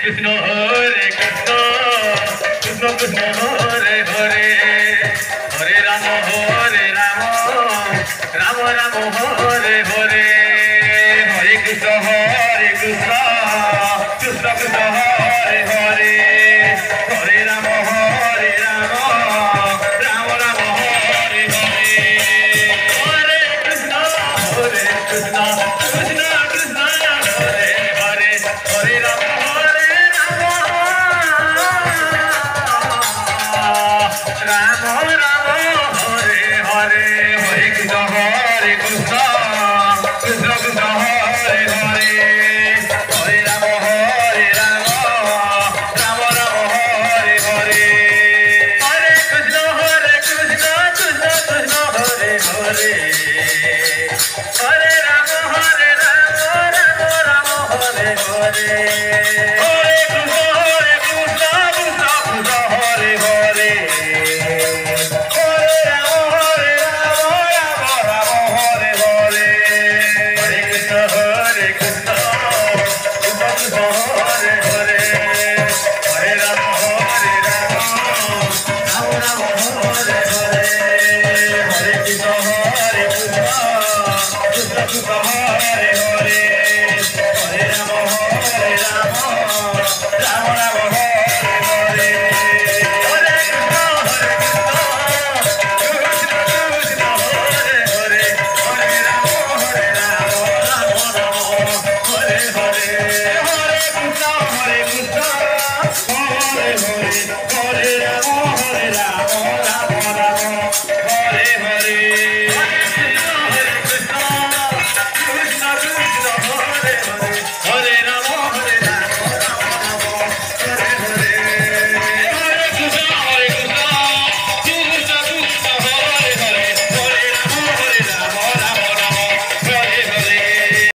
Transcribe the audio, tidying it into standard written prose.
Krishna Hare Krishna Krishna Krishna Hare Hare Hare Rama Hare Rama Rama Rama Hare Hare Hare Krishna Krishna Krishna Hare Hare Hare Rama Hare Rama Rama Rama Hare Hare Hare Krishna Krishna Krishna Krishna Hare Hare Hare Rama Rama Rama Hare Hare Hare Krishna Krishna Krishna Krishna Hare Hare Hare Rama Hare Rama Rama Rama Hare Hare Hare Krishna Krishna Krishna Hare Hare Hare Rama Hare Rama Rama Rama Hare Hare Hare Krishna Krishna Krishna Hare Hare Hare